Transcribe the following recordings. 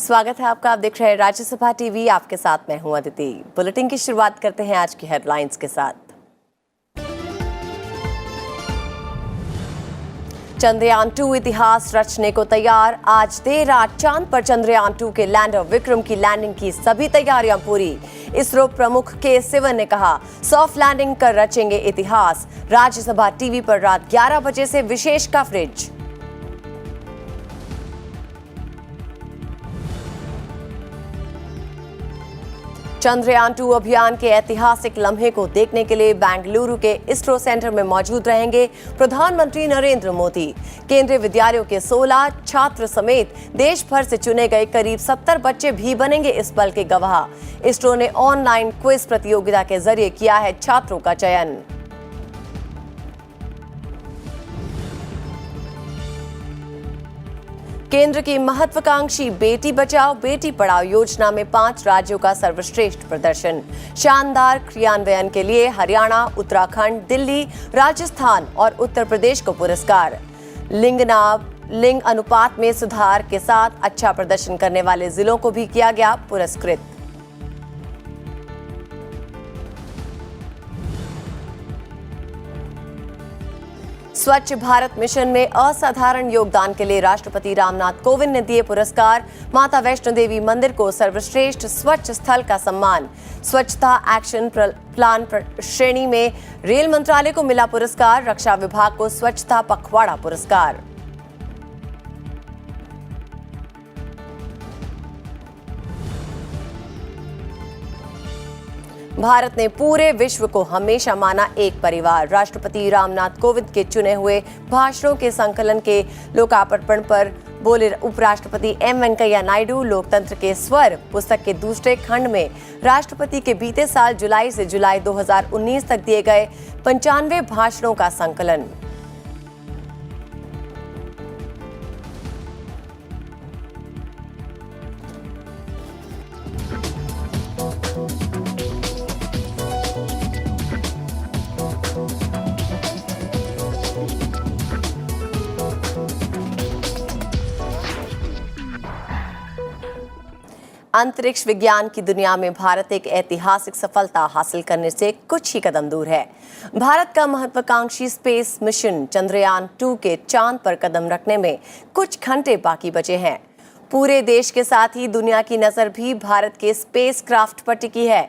स्वागत है आपका। आप देख रहे हैं राज्यसभा टीवी। आपके साथ मैं हूं अदिति। बुलेटिन की शुरुआत करते हैं आज की हेडलाइंस के साथ। चंद्रयान 2 इतिहास रचने को तैयार। आज देर रात चांद पर चंद्रयान 2 के लैंडर विक्रम की लैंडिंग की सभी तैयारियां पूरी। इसरो प्रमुख के सिवन ने कहा, सॉफ्ट लैंडिंग कर रचेंगे इतिहास। राज्यसभा टीवी पर रात 11 बजे से विशेष कवरेज। चंद्रयान 2 अभियान के ऐतिहासिक लम्हे को देखने के लिए बेंगलुरु के इसरो सेंटर में मौजूद रहेंगे प्रधानमंत्री नरेंद्र मोदी। केंद्रीय विद्यालयों के 16 छात्र समेत देश भर से चुने गए करीब 70 बच्चे भी बनेंगे इस पल के गवाह। इसरो ने ऑनलाइन क्विज प्रतियोगिता के जरिए किया है छात्रों का चयन। केंद्र की महत्वाकांक्षी बेटी बचाओ बेटी पढ़ाओ योजना में 5 राज्यों का सर्वश्रेष्ठ प्रदर्शन। शानदार क्रियान्वयन के लिए हरियाणा, उत्तराखंड, दिल्ली, राजस्थान और उत्तर प्रदेश को पुरस्कार। लिंग अनुपात में सुधार के साथ अच्छा प्रदर्शन करने वाले जिलों को भी किया गया पुरस्कृत। स्वच्छ भारत मिशन में असाधारण योगदान के लिए राष्ट्रपति रामनाथ कोविंद ने दिए पुरस्कार। माता वैष्णो देवी मंदिर को सर्वश्रेष्ठ स्वच्छ स्थल का सम्मान। स्वच्छता एक्शन प्लान श्रेणी में रेल मंत्रालय को मिला पुरस्कार। रक्षा विभाग को स्वच्छता पखवाड़ा पुरस्कार। भारत ने पूरे विश्व को हमेशा माना एक परिवार। राष्ट्रपति रामनाथ कोविंद के चुने हुए भाषणों के संकलन के लोकार्पण पर बोले उपराष्ट्रपति एम वेंकैया नायडू। लोकतंत्र के स्वर पुस्तक के दूसरे खंड में राष्ट्रपति के बीते साल जुलाई से जुलाई 2019 तक दिए गए 95 भाषणों का संकलन। अंतरिक्ष विज्ञान की दुनिया में भारत एक ऐतिहासिक सफलता हासिल करने से कुछ ही कदम दूर है। भारत का महत्वाकांक्षी स्पेस मिशन चंद्रयान 2 के चांद पर कदम रखने में कुछ घंटे बाकी बचे हैं। पूरे देश के साथ ही दुनिया की नजर भी भारत के स्पेस क्राफ्ट पर टिकी है।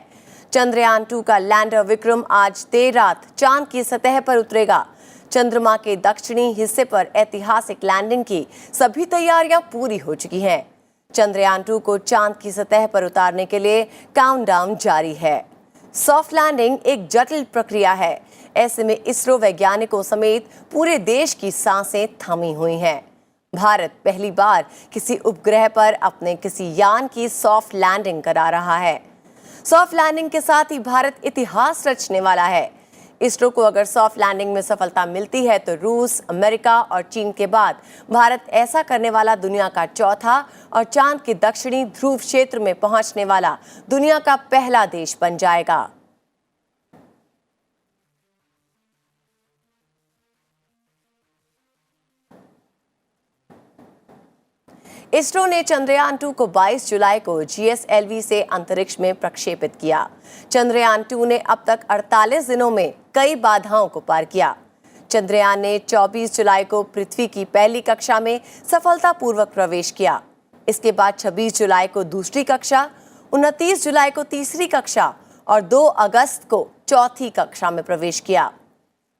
चंद्रयान 2 का लैंडर विक्रम आज देर रात चांद की सतह पर उतरेगा। चंद्रमा के दक्षिणी हिस्से पर ऐतिहासिक लैंडिंग की सभी तैयारियां पूरी हो चुकी हैं। चंद्रयान 2 को चांद की सतह पर उतारने के लिए काउंटडाउन जारी है। सॉफ्ट लैंडिंग एक जटिल प्रक्रिया है। ऐसे में इसरो वैज्ञानिकों समेत पूरे देश की सांसें थमी हुई हैं। भारत पहली बार किसी उपग्रह पर अपने किसी यान की सॉफ्ट लैंडिंग करा रहा है। सॉफ्ट लैंडिंग के साथ ही भारत इतिहास रचने वाला है। इसरो को अगर सॉफ्ट लैंडिंग में सफलता मिलती है तो रूस, अमेरिका और चीन के बाद भारत ऐसा करने वाला दुनिया का चौथा और चांद के दक्षिणी ध्रुव क्षेत्र में पहुंचने वाला दुनिया का पहला देश बन जाएगा। इसरो ने चंद्रयान 2 को 22 जुलाई को GSLV से अंतरिक्ष में प्रक्षेपित किया। चंद्रयान 2 ने अब तक 48 दिनों में कई बाधाओं को पार किया। चंद्रयान ने 24 जुलाई को पृथ्वी की पहली कक्षा में सफलतापूर्वक प्रवेश किया। इसके बाद 26 जुलाई को दूसरी कक्षा, 29 जुलाई को तीसरी कक्षा और 2 अगस्त को चौथी कक्षा में प्रवेश किया।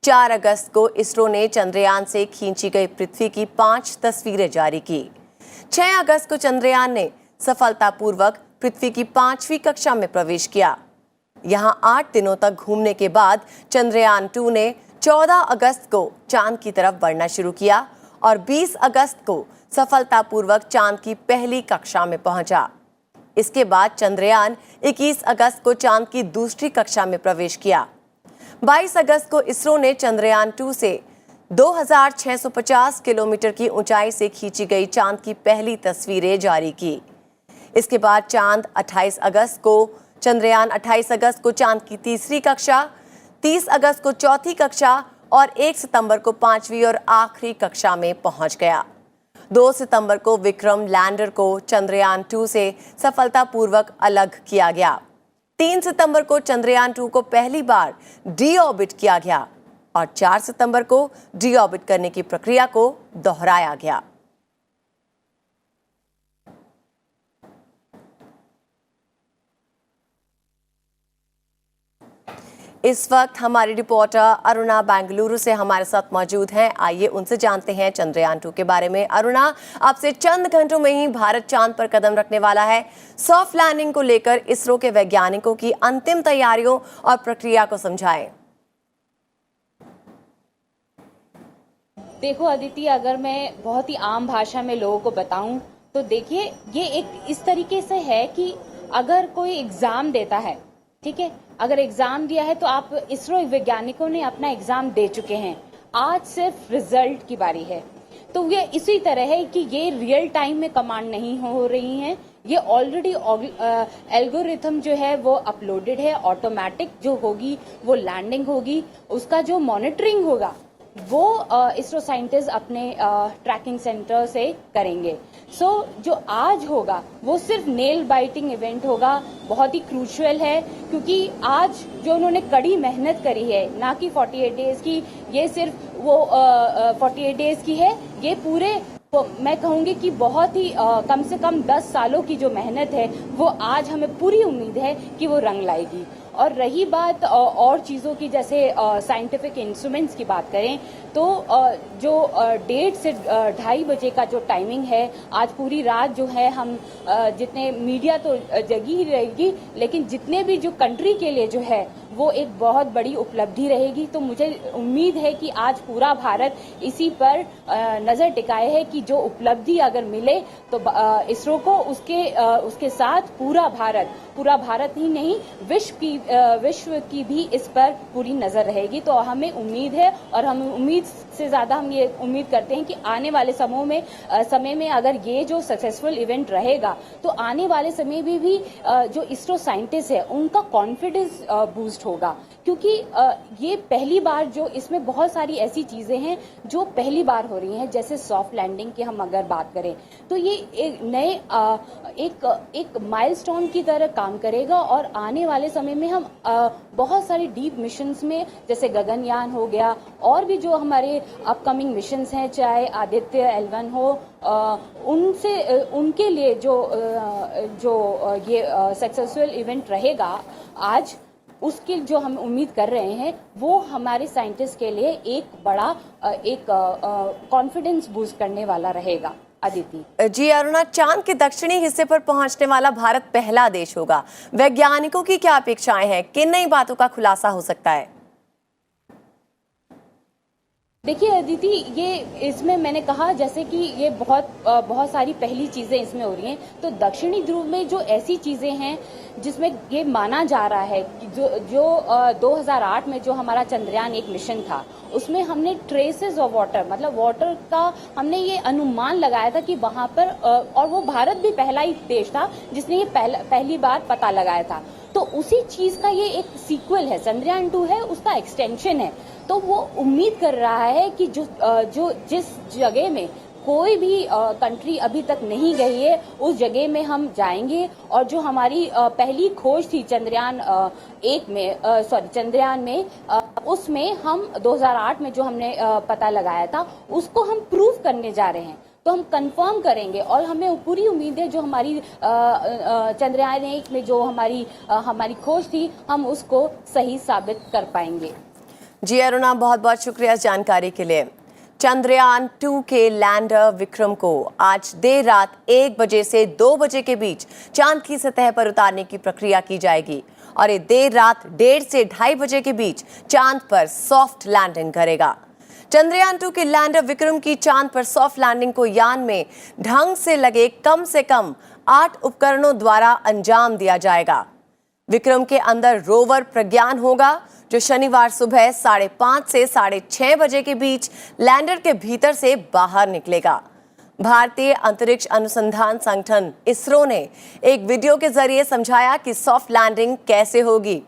4 अगस्त को इसरो ने चंद्रयान से खींची गई पृथ्वी की 5 तस्वीरें जारी की। 6 अगस्त को चंद्रयान ने सफलतापूर्वक पृथ्वी की 5वीं कक्षा में प्रवेश किया। यहां 8 दिनों तक घूमने के बाद चंद्रयान 2 ने 14 अगस्त को चांद की तरफ बढ़ना शुरू किया और 20 अगस्त को सफलतापूर्वक चांद की पहली कक्षा में पहुंचा। इसके बाद चंद्रयान 21 अगस्त को चांद की दूसरी कक्षा में प्रवेश किया। 22 अगस्त को इसरो ने चंद्रयान 2 से 2650 किलोमीटर की ऊंचाई से खींची गई चांद की पहली तस्वीरें जारी की। इसके बाद चंद्रयान 28 अगस्त को चांद की तीसरी कक्षा, 30 अगस्त को चौथी कक्षा और 1 सितंबर को 5वीं और आखिरी कक्षा में पहुंच गया। 2 सितंबर को विक्रम लैंडर को चंद्रयान 2 से सफलतापूर्वक अलग किया गया। 3 सितंबर को चंद्रयान 2 को पहली बार डी ऑर्बिट किया गया और 4 सितंबर को डी ऑर्बिट करने की प्रक्रिया को दोहराया गया। इस वक्त हमारी रिपोर्टर अरुणा बेंगलुरु से हमारे साथ मौजूद हैं। आइए उनसे जानते हैं चंद्रयान 2 के बारे में। अरुणा, आपसे चंद घंटों में ही भारत चांद पर कदम रखने वाला है। सॉफ्ट लैंडिंग को लेकर इसरो के वैज्ञानिकों की अंतिम तैयारियों और प्रक्रिया को समझाएं। देखो अदिति, अगर मैं बहुत ही आम भाषा में लोगों को बताऊं तो देखिए, ये एक इस तरीके से है कि अगर कोई एग्जाम देता है, ठीक है, अगर एग्जाम दिया है तो आप इसरो वैज्ञानिकों ने अपना एग्जाम दे चुके हैं, आज सिर्फ रिजल्ट की बारी है। तो ये इसी तरह है कि ये रियल टाइम में कमांड नहीं हो रही हैं, ये ऑलरेडी एल्गोरिथम जो है वो अपलोडेड है। ऑटोमेटिक जो होगी वो लैंडिंग होगी, उसका जो मॉनिटरिंग होगा वो इसरो साइंटिस्ट अपने ट्रैकिंग सेंटर से करेंगे। जो आज होगा वो सिर्फ नेल बाइटिंग इवेंट होगा, बहुत ही क्रूशियल है, क्योंकि आज जो उन्होंने कड़ी मेहनत करी है, ना कि 48 डेज की, ये सिर्फ वो 48 डेज की है, ये पूरे तो मैं कहूंगी कि बहुत ही कम से कम 10 सालों की जो मेहनत है वो आज हमें पूरी उम्मीद है कि वो रंग लाएगी। और रही बात और चीज़ों की, जैसे साइंटिफिक इंस्ट्रूमेंट्स की बात करें तो जो 1:30 से 2:30 बजे का जो टाइमिंग है, आज पूरी रात जो है हम जितने मीडिया तो जगी ही रहेगी, लेकिन जितने भी जो कंट्री के लिए जो है वो एक बहुत बड़ी उपलब्धि रहेगी। तो मुझे उम्मीद है कि आज पूरा भारत इसी पर नजर टिकाए है कि जो उपलब्धि अगर मिले तो इसरो को उसके साथ पूरा भारत ही नहीं, विश्व की भी इस पर पूरी नजर रहेगी। तो हमें उम्मीद है, और हम उम्मीद से ज्यादा हम ये उम्मीद करते हैं कि आने वाले समय में अगर ये जो सक्सेसफुल इवेंट रहेगा तो आने वाले समय में भी जो इसरो साइंटिस्ट है उनका कॉन्फिडेंस बूस्ट होगा, क्योंकि ये पहली बार जो इसमें बहुत सारी ऐसी चीजें हैं जो पहली बार हो रही हैं, जैसे सॉफ्ट लैंडिंग की हम अगर बात करें तो ये एक नए एक माइलस्टोन की तरह काम करेगा। और आने वाले समय में हम बहुत सारी डीप मिशंस में, जैसे गगनयान हो गया, और भी जो हमारे अपकमिंग मिशंस हैं, चाहे आदित्य L1 हो, उनके लिए जो ये सक्सेसफुल इवेंट रहेगा आज, उसकी जो हम उम्मीद कर रहे हैं वो हमारे साइंटिस्ट के लिए एक बड़ा कॉन्फिडेंस बूस्ट करने वाला रहेगा। अदिति जी, अरुणा, चांद के दक्षिणी हिस्से पर पहुंचने वाला भारत पहला देश होगा। वैज्ञानिकों की क्या अपेक्षाएं हैं? किन नई बातों का खुलासा हो सकता है? देखिए अदिति, ये इसमें मैंने कहा जैसे कि ये बहुत सारी पहली चीजें इसमें हो रही हैं। तो दक्षिणी ध्रुव में जो ऐसी चीजें हैं जिसमें ये माना जा रहा है कि जो 2008 में जो हमारा चंद्रयान 1 मिशन था, उसमें हमने ट्रेसेस ऑफ वाटर, मतलब वाटर का हमने ये अनुमान लगाया था कि वहां पर, और वो भारत भी पहला ही देश था जिसने ये पहली बार पता लगाया था। तो उसी चीज का ये एक सीक्वल है, चंद्रयान 2 है, उसका एक्सटेंशन है। तो वो उम्मीद कर रहा है कि जिस जगह में कोई भी कंट्री अभी तक नहीं गई है, उस जगह में हम जाएंगे। और जो हमारी पहली खोज थी चंद्रयान में, उसमें हम 2008 में जो हमने पता लगाया था, उसको हम प्रूव करने जा रहे हैं। तो हम कंफर्म करेंगे, और हमें पूरी उम्मीद है जो हमारी चंद्रयान 1 में जो हमारी खोज थी, हम उसको सही साबित कर पाएंगे। जी अरुणा, बहुत बहुत शुक्रिया इस जानकारी के लिए। चंद्रयान 2 के लैंडर विक्रम को आज देर रात 1 बजे से 2 बजे के बीच चांद की सतह पर उतारने की प्रक्रिया की जाएगी और ये देर रात 1:30 से 2:30 बजे के बीच चांद पर सॉफ्ट लैंडिंग करेगा। चंद्रयान 2 के लैंडर विक्रम की चांद पर सॉफ्ट लैंडिंग को यान में ढंग से लगे कम से कम 8 उपकरणों द्वारा अंजाम दिया जाएगा। विक्रम के अंदर रोवर प्रज्ञान होगा, जो शनिवार सुबह 5:30 से 6:30 बजे के बीच लैंडर के भीतर से बाहर निकलेगा। भारतीय अंतरिक्ष अनुसंधान संगठन इसरो ने एक वीडियो के जरिए समझाया कि सॉफ्ट लैंडिंग कैसे होगी।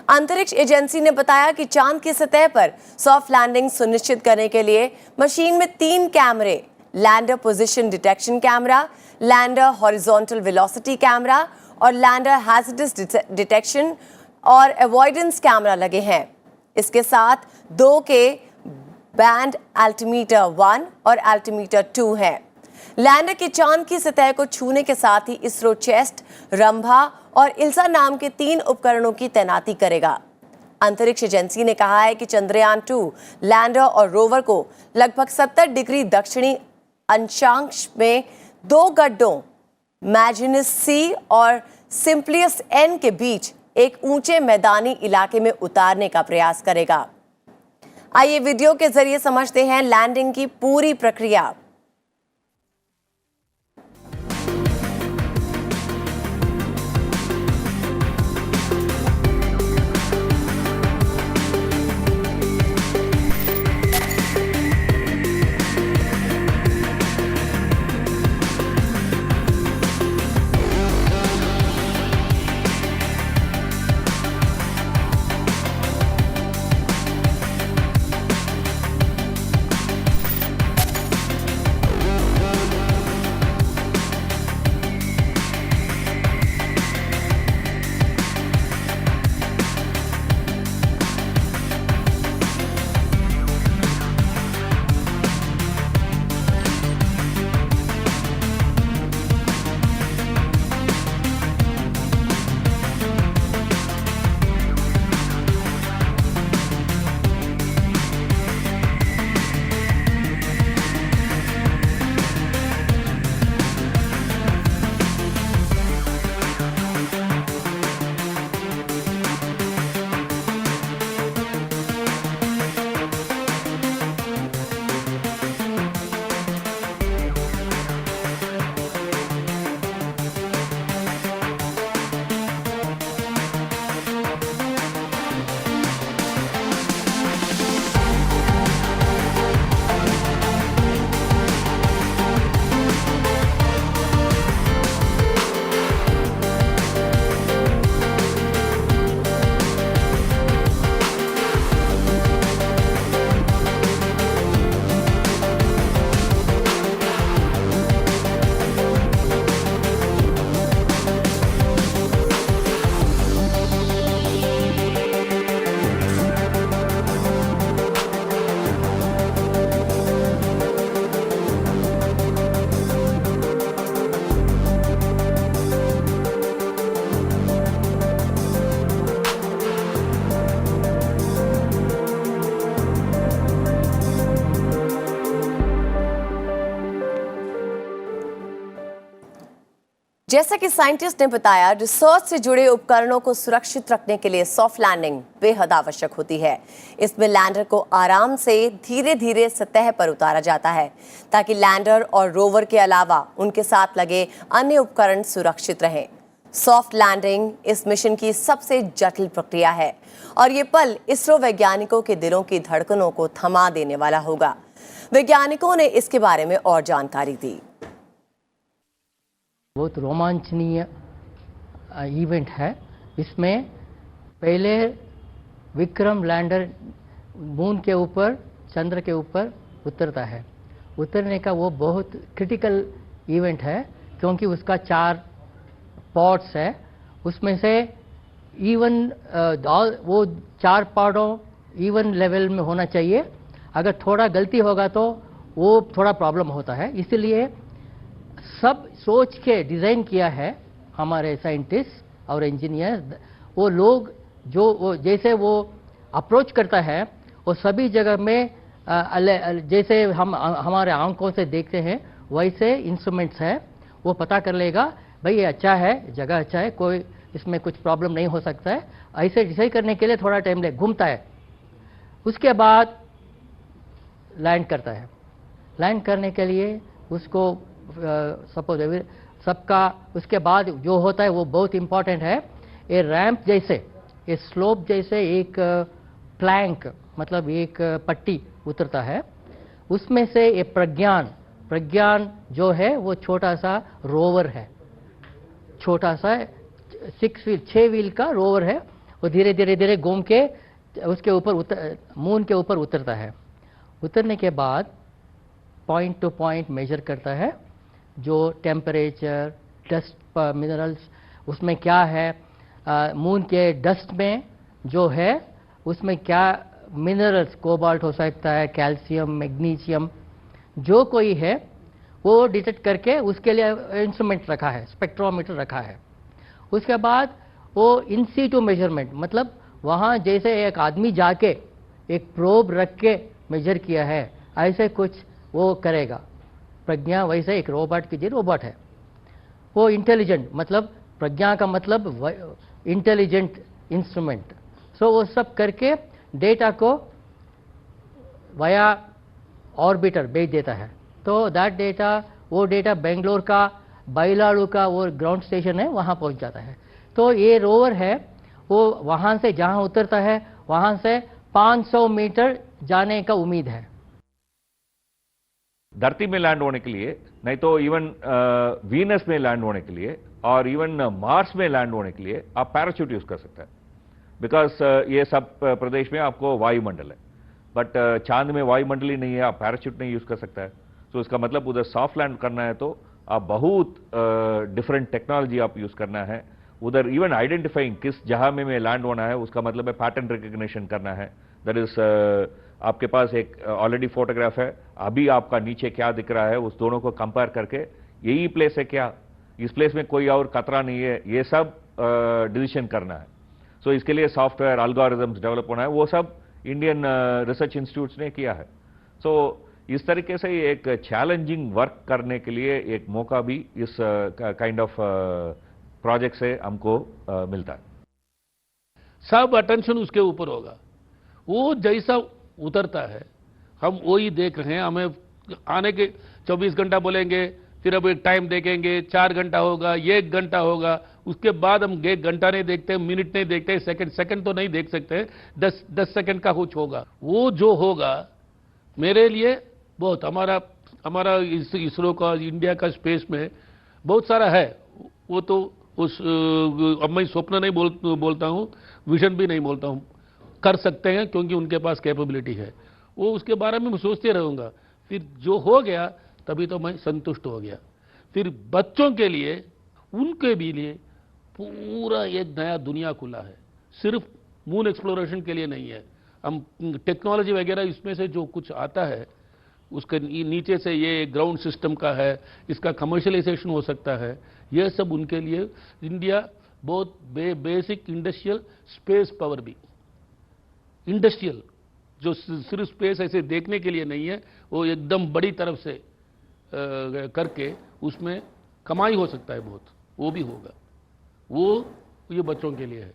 अंतरिक्ष एजेंसी ने बताया कि चांद की सतह पर सॉफ्ट लैंडिंग सुनिश्चित करने के लिए मशीन में 3 कैमरे lander position detection camera, lander horizontal velocity camera और लैंडर हैजर्डस डिटेक्शन और अवॉइडेंस कैमरा लगे हैं। इसके साथ 2 के बैंड अल्टीमीटर 1 और अल्टीमीटर 2 हैं। लैंडर के चांद की सतह को छूने के साथ ही इसरो चेस्ट, रंभा और इल्सा नाम के 3 उपकरणों की तैनाती करेगा। अंतरिक्ष एजेंसी ने कहा है कि चंद्रयान 2 लैंडर और रोवर को लगभग 70 डिग्री दक्षिणी अक्षांश में 2 गड्ढों मैजिनस सी और सिंप्लियस एन के बीच एक ऊंचे मैदानी इलाके में उतारने का प्रयास करेगा। आइए वीडियो के जरिए समझते हैं लैंडिंग की पूरी प्रक्रिया। जैसा कि साइंटिस्ट ने बताया, रिसर्च से जुड़े उपकरणों को सुरक्षित रखने के लिए सॉफ्ट लैंडिंग बेहद आवश्यक होती है। इसमें लैंडर को आराम से धीरे धीरे सतह पर उतारा जाता है ताकि लैंडर और रोवर के अलावा उनके साथ लगे अन्य उपकरण सुरक्षित रहें। सॉफ्ट लैंडिंग इस मिशन की सबसे जटिल प्रक्रिया है और ये पल इसरो वैज्ञानिकों के दिलों की धड़कनों को थमा देने वाला होगा। वैज्ञानिकों ने इसके बारे में और जानकारी दी। बहुत रोमांचनीय इवेंट है। इसमें पहले विक्रम लैंडर मून के ऊपर, चंद्र के ऊपर उतरता है। उतरने का वो बहुत क्रिटिकल इवेंट है क्योंकि उसका 4 पॉड्स है। उसमें से इवन वो 4 पार्टों इवन लेवल में होना चाहिए। अगर थोड़ा गलती होगा तो वो थोड़ा प्रॉब्लम होता है। इसलिए सब सोच के डिज़ाइन किया है हमारे साइंटिस्ट और इंजीनियर। वो लोग जो जैसे वो अप्रोच करता है वो सभी जगह में जैसे हम हमारे आंखों से देखते हैं वैसे इंस्ट्रूमेंट्स है। वो पता कर लेगा भाई ये अच्छा है, जगह अच्छा है, कोई इसमें कुछ प्रॉब्लम नहीं हो सकता है। ऐसे डिसाइड करने के लिए थोड़ा टाइम घूमता है। उसके बाद लैंड करता है। लैंड करने के लिए उसको सपोज सबका उसके बाद जो होता है वो बहुत इंपॉर्टेंट है। ये रैंप जैसे, ये स्लोप जैसे एक प्लैंक मतलब एक पट्टी उतरता है। उसमें से ये प्रज्ञान जो है वो छोटा सा रोवर है। छोटा सा 6 व्हील का रोवर है। वो धीरे धीरे घूम के उसके ऊपर मून के ऊपर उतरता है। उतरने के बाद पॉइंट टू पॉइंट मेजर करता है, जो टेम्परेचर, डस्ट मिनरल्स उसमें क्या है, मून के डस्ट में जो है उसमें क्या मिनरल्स, कोबाल्ट हो सकता है, कैल्शियम, मैग्नीशियम, जो कोई है वो डिटेक्ट करके उसके लिए इंस्ट्रूमेंट रखा है, स्पेक्ट्रोमीटर रखा है। उसके बाद वो इन सीटू मेजरमेंट, मतलब वहाँ जैसे एक आदमी जाके एक प्रोब रख के मेजर किया है, ऐसे कुछ वो करेगा। प्रज्ञा वैसे एक रोबोट की रोबोट है, वो इंटेलिजेंट, मतलब प्रज्ञा का मतलब इंटेलिजेंट इंस्ट्रूमेंट। सो वो सब करके डेटा को वाया ऑर्बिटर भेज देता है। तो दैट डेटा, वो डेटा बेंगलोर का, बाइलाडू का वो ग्राउंड स्टेशन है, वहाँ पहुँच जाता है। तो ये रोवर है, वो वहाँ से जहाँ उतरता है वहाँ से 500 मीटर जाने का उम्मीद है। धरती में लैंड होने के लिए, नहीं तो इवन वीनस में लैंड होने के लिए और इवन मार्स में लैंड होने के लिए आप पैराशूट यूज कर सकते हैं, बिकॉज ये सब प्रदेश में आपको वायुमंडल है। बट चांद में वायुमंडल ही नहीं है, आप पैराशूट नहीं यूज कर सकता है। तो इसका मतलब उधर सॉफ्ट लैंड करना है तो आप बहुत डिफरेंट टेक्नोलॉजी आप यूज करना है। उधर इवन आइडेंटिफाइंग किस जहां में लैंड होना है, उसका मतलब है पैटर्न रिकग्निशन करना है। दैट इज आपके पास एक ऑलरेडी फोटोग्राफ है, अभी आपका नीचे क्या दिख रहा है, उस दोनों को कंपेयर करके यही प्लेस है क्या, इस प्लेस में कोई और खतरा नहीं है, ये सब डिसीजन करना है। सो इसके लिए सॉफ्टवेयर एल्गोरिथम्स डेवलप होना है, वो सब इंडियन रिसर्च इंस्टीट्यूट्स ने किया है। सो इस तरीके से एक चैलेंजिंग वर्क करने के लिए एक मौका भी इस काइंड ऑफ प्रोजेक्ट से हमको मिलता है। सब अटेंशन उसके ऊपर होगा, वो जैसा उतरता है हम वो ही देख रहे हैं। हमें आने के 24 घंटा बोलेंगे, फिर अब एक टाइम देखेंगे, 4 घंटा होगा, 1 घंटा होगा, उसके बाद हम 1 घंटा नहीं देखते, मिनट नहीं देखते, सेकंड तो नहीं देख सकते, 10 सेकंड का कुछ होगा। वो जो होगा मेरे लिए बहुत, हमारा इसरो का, इंडिया का स्पेस में बहुत सारा है। वो तो उस अब मैं स्वप्न नहीं बोलता हूँ, विजन भी नहीं बोलता हूँ, कर सकते हैं क्योंकि उनके पास कैपेबिलिटी है। वो उसके बारे में मैं सोचते रहूँगा, फिर जो हो गया तभी तो मैं संतुष्ट हो गया। फिर बच्चों के लिए, उनके भी लिए पूरा एक नया दुनिया खुला है, सिर्फ मून एक्सप्लोरेशन के लिए नहीं है। हम टेक्नोलॉजी वगैरह इसमें से जो कुछ आता है उसके नीचे से ये ग्राउंड सिस्टम का है, इसका कमर्शियलाइजेशन हो सकता है, ये सब उनके लिए इंडिया बहुत बेसिक इंडस्ट्रियल स्पेस पावर भी, इंडस्ट्रियल जो सिर्फ स्पेस ऐसे देखने के लिए नहीं है, वो एकदम बड़ी तरफ से करके उसमें कमाई हो सकता है बहुत, वो भी होगा। वो ये बच्चों के लिए है।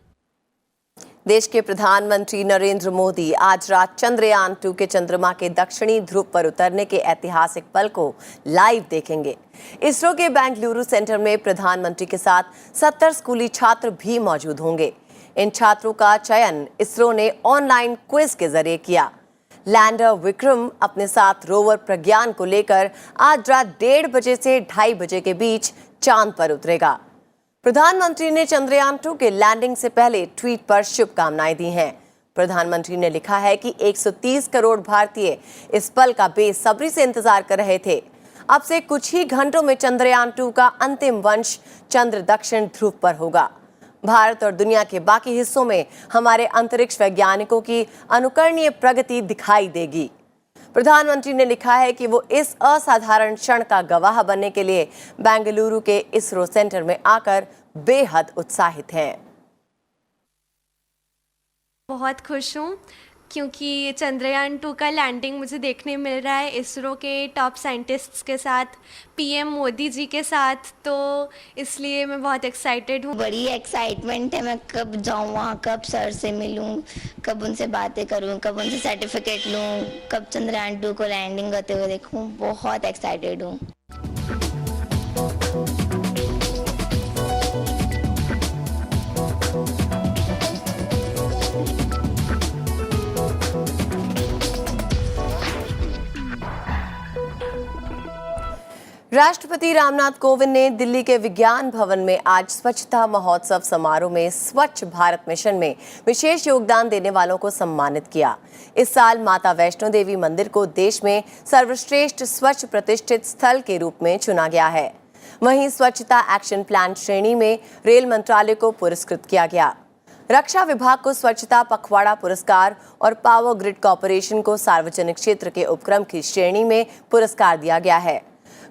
देश के प्रधानमंत्री नरेंद्र मोदी आज रात चंद्रयान 2 के चंद्रमा के दक्षिणी ध्रुव पर उतरने के ऐतिहासिक पल को लाइव देखेंगे। इसरो के बेंगलुरु सेंटर में प्रधानमंत्री के साथ 70 स्कूली छात्र भी मौजूद होंगे। इन छात्रों का चयन इसरो ने ऑनलाइन क्विज के जरिए किया। लैंडर विक्रम अपने साथ रोवर प्रज्ञान को लेकर आज रात 1:30 बजे से 2:30 बजे के बीच चांद पर उतरेगा। प्रधानमंत्री ने चंद्रयान 2 के लैंडिंग से पहले ट्वीट पर शुभकामनाएं दी हैं। प्रधानमंत्री ने लिखा है कि 130 करोड़ भारतीय इस पल का बेसब्री से इंतजार कर रहे थे। अब से कुछ ही घंटों में चंद्रयान 2 का अंतिम वंश चंद्र दक्षिण ध्रुव पर होगा। भारत और दुनिया के बाकी हिस्सों में हमारे अंतरिक्ष वैज्ञानिकों की अनुकरणीय प्रगति दिखाई देगी। प्रधानमंत्री ने लिखा है कि वो इस असाधारण क्षण का गवाह बनने के लिए बेंगलुरु के इसरो सेंटर में आकर बेहद उत्साहित हैं। बहुत खुश हूँ क्योंकि चंद्रयान 2 का लैंडिंग मुझे देखने मिल रहा है इसरो के टॉप साइंटिस्ट्स के साथ, पीएम मोदी जी के साथ, तो इसलिए मैं बहुत एक्साइटेड हूँ। बड़ी एक्साइटमेंट है, मैं कब जाऊँ वहाँ, कब सर से मिलूँ, कब उनसे बातें करूँ, कब उनसे सर्टिफिकेट लूँ, कब चंद्रयान 2 को लैंडिंग करते हुए देखूँ। बहुत एक्साइटेड हूँ। राष्ट्रपति रामनाथ कोविंद ने दिल्ली के विज्ञान भवन में आज स्वच्छता महोत्सव समारोह में स्वच्छ भारत मिशन में विशेष योगदान देने वालों को सम्मानित किया। इस साल माता वैष्णो देवी मंदिर को देश में सर्वश्रेष्ठ स्वच्छ प्रतिष्ठित स्थल के रूप में चुना गया है। वहीं स्वच्छता एक्शन प्लान श्रेणी में रेल मंत्रालय को पुरस्कृत किया गया। रक्षा विभाग को स्वच्छता पखवाड़ा पुरस्कार और पावर ग्रिड कॉरपोरेशन को सार्वजनिक क्षेत्र के उपक्रम की श्रेणी में पुरस्कार दिया गया है।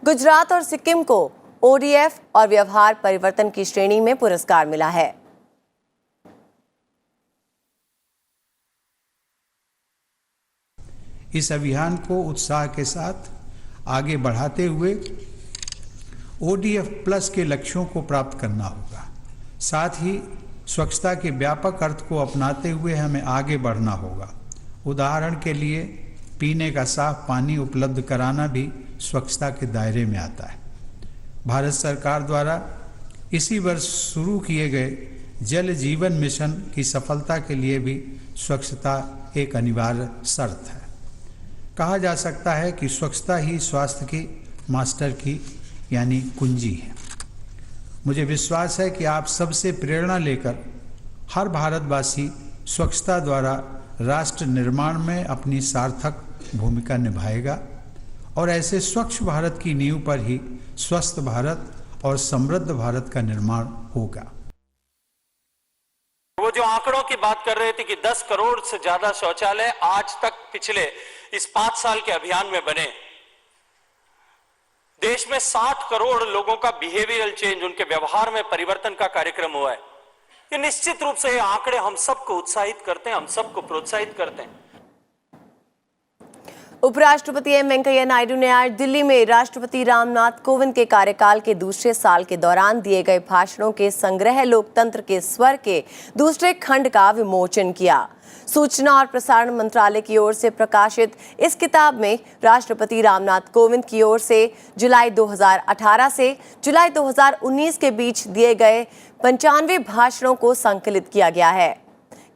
गुजरात और सिक्किम को ओडीएफ और व्यवहार परिवर्तन की श्रेणी में पुरस्कार मिला है। इस अभियान को उत्साह के साथ आगे बढ़ाते हुए ओडीएफ प्लस के लक्ष्यों को प्राप्त करना होगा। साथ ही स्वच्छता के व्यापक अर्थ को अपनाते हुए हमें आगे बढ़ना होगा। उदाहरण के लिए पीने का साफ पानी उपलब्ध कराना भी स्वच्छता के दायरे में आता है। भारत सरकार द्वारा इसी वर्ष शुरू किए गए जल जीवन मिशन की सफलता के लिए भी स्वच्छता एक अनिवार्य शर्त है। कहा जा सकता है कि स्वच्छता ही स्वास्थ्य की मास्टर की यानी कुंजी है। मुझे विश्वास है कि आप सबसे प्रेरणा लेकर हर भारतवासी स्वच्छता द्वारा राष्ट्र निर्माण में अपनी सार्थक भूमिका निभाएगा और ऐसे स्वच्छ भारत की नींव पर ही स्वस्थ भारत और समृद्ध भारत का निर्माण होगा। वो जो आंकड़ों की बात कर रहे थे कि 10 करोड़ से ज्यादा शौचालय आज तक पिछले इस 5 साल के अभियान में बने। देश में 60 करोड़ लोगों का बिहेवियरल चेंज, उनके व्यवहार में परिवर्तन का कार्यक्रम हुआ है। ये निश्चित रूप से ये आंकड़े हम सबको उत्साहित करते हैं, हम सबको प्रोत्साहित करते हैं। उपराष्ट्रपति एम वेंकैया नायडू ने आज दिल्ली में राष्ट्रपति रामनाथ कोविंद के कार्यकाल के दूसरे साल के दौरान दिए गए भाषणों के संग्रह लोकतंत्र के स्वर के दूसरे खंड का विमोचन किया। सूचना और प्रसारण मंत्रालय की ओर से प्रकाशित इस किताब में राष्ट्रपति रामनाथ कोविंद की ओर से जुलाई 2018 से जुलाई 2019 के बीच दिए गए 95 भाषणों को संकलित किया गया है।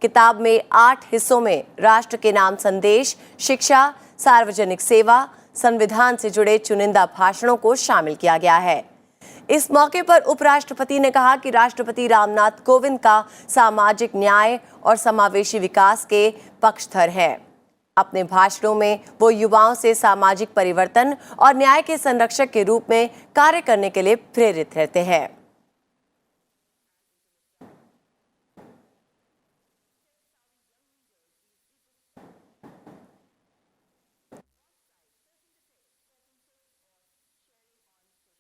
किताब में 8 हिस्सों में राष्ट्र के नाम संदेश, शिक्षा, सार्वजनिक सेवा, संविधान से जुड़े चुनिंदा भाषणों को शामिल किया गया है। इस मौके पर उपराष्ट्रपति ने कहा कि राष्ट्रपति रामनाथ कोविंद का सामाजिक न्याय और समावेशी विकास के पक्षधर है। अपने भाषणों में वो युवाओं से सामाजिक परिवर्तन और न्याय के संरक्षक के रूप में कार्य करने के लिए प्रेरित रहते हैं।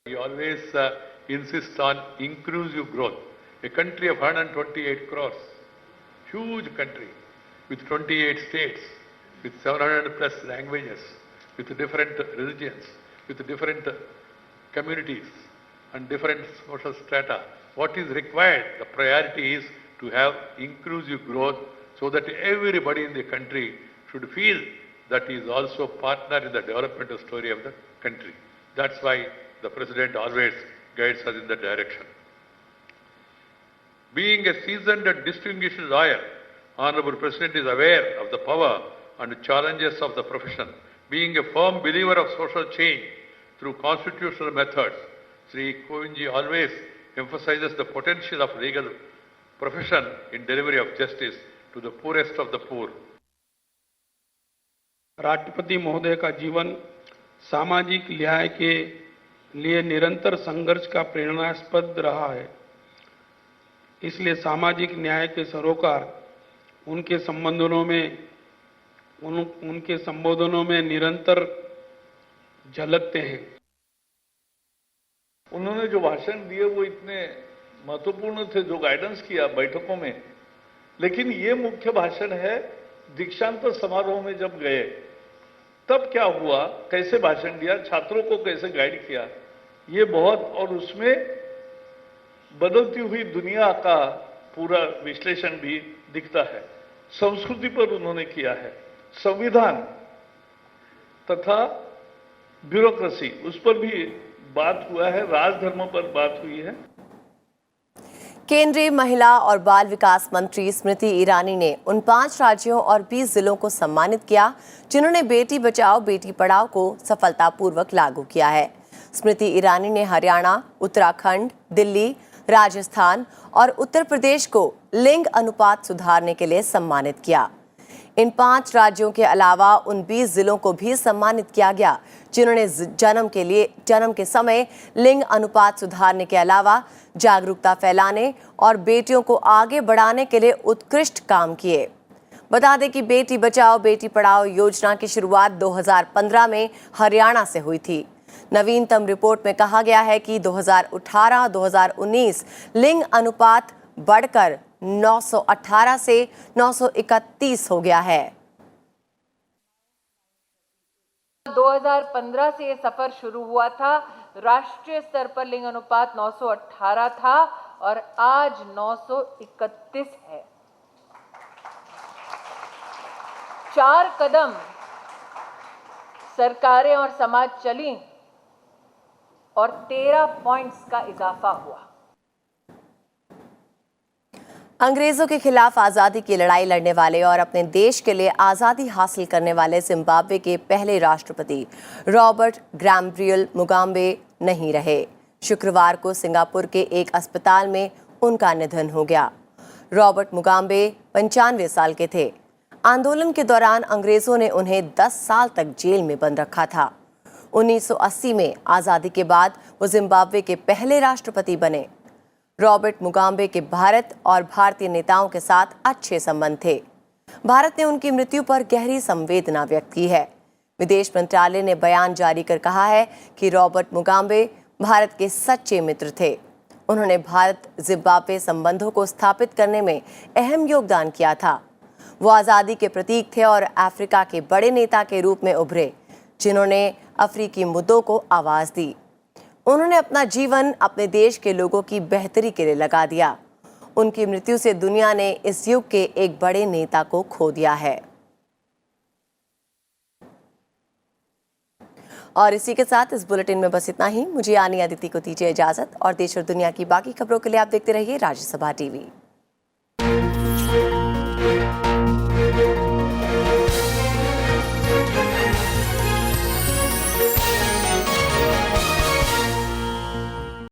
He always insists on inclusive growth. A country of 128 crores, huge country with 28 states, with 700 plus languages, with different religions, with different communities and different social strata. What is required, the priority is to have inclusive growth so that everybody in the country should feel that he is also partner in the development story of the country. That's why the President always guides us in that direction. Being a seasoned and distinguished lawyer, Honorable President is aware of the power and challenges of the profession. Being a firm believer of social change through constitutional methods, Sri Kovindji always emphasizes the potential of legal profession in delivery of justice to the poorest of the poor. राष्ट्रपति महोदय का जीवन सामाजिक न्याय के लिए निरंतर संघर्ष का प्रेरणास्पद रहा है। इसलिए सामाजिक न्याय के सरोकार उनके संबोधनों में निरंतर झलकते हैं। उन्होंने जो भाषण दिए वो इतने महत्वपूर्ण थे, जो गाइडेंस किया बैठकों में, लेकिन ये मुख्य भाषण है दीक्षांत समारोह में जब गए तब क्या हुआ, कैसे भाषण दिया, छात्रों को कैसे गाइड किया, ये बहुत, और उसमें बदलती हुई दुनिया का पूरा विश्लेषण भी दिखता है। संस्कृति पर उन्होंने किया है, संविधान तथा ब्यूरोक्रेसी उस पर भी बात हुआ है, राजधर्म पर बात हुई है। केंद्रीय महिला और बाल विकास मंत्री स्मृति ईरानी ने उन 5 राज्यों और 20 जिलों को सम्मानित किया जिन्होंने बेटी बचाओ बेटी पढ़ाओ को सफलतापूर्वक लागू किया है। स्मृति ईरानी ने हरियाणा, उत्तराखंड, दिल्ली, राजस्थान और उत्तर प्रदेश को लिंग अनुपात सुधारने के लिए सम्मानित किया। इन 5 राज्यों के अलावा उन 20 जिलों को भी सम्मानित किया गया जिन्होंने जन्म के समय लिंग अनुपात सुधारने के अलावा जागरूकता फैलाने और बेटियों को आगे बढ़ाने के लिए उत्कृष्ट काम किए। बता दें कि बेटी बचाओ बेटी पढ़ाओ योजना की शुरुआत 2015 में हरियाणा से हुई थी। नवीनतम रिपोर्ट में कहा गया है कि 2018-2019 लिंग अनुपात बढ़कर 918 से 931 हो गया है। 2015 से ये सफर शुरू हुआ था। राष्ट्रीय स्तर पर लिंग अनुपात 918 था और आज 931 है। 4 कदम सरकारें और समाज चली और 13 पॉइंट्स का इजाफा हुआ। अंग्रेजों के खिलाफ आज़ादी की लड़ाई लड़ने वाले और अपने देश के लिए आज़ादी हासिल करने वाले जिम्बाब्वे के पहले राष्ट्रपति रॉबर्ट गैब्रियल मुगाबे नहीं रहे। शुक्रवार को सिंगापुर के एक अस्पताल में उनका निधन हो गया। रॉबर्ट मुगाबे 95 साल के थे। आंदोलन के दौरान अंग्रेजों ने उन्हें 10 साल तक जेल में बंद रखा था। 1980 में आज़ादी के बाद वो जिम्बाब्वे के पहले राष्ट्रपति बने। रॉबर्ट मुगाबे के भारत और भारतीय नेताओं के साथ अच्छे संबंध थे। भारत ने उनकी मृत्यु पर गहरी संवेदना व्यक्त की है। विदेश मंत्रालय ने बयान जारी कर कहा है कि रॉबर्ट मुगाबे भारत के सच्चे मित्र थे। उन्होंने भारत जिम्बाब्वे संबंधों को स्थापित करने में अहम योगदान किया था। वो आज़ादी के प्रतीक थे और अफ्रीका के बड़े नेता के रूप में उभरे जिन्होंने अफ्रीकी मुद्दों को आवाज़ दी। उन्होंने अपना जीवन अपने देश के लोगों की बेहतरी के लिए लगा दिया। उनकी मृत्यु से दुनिया ने इस युग के एक बड़े नेता को खो दिया है। और इसी के साथ इस बुलेटिन में बस इतना ही। मुझे यानी अदिति को दीजिए इजाजत और देश और दुनिया की बाकी खबरों के लिए आप देखते रहिए राज्यसभा टीवी।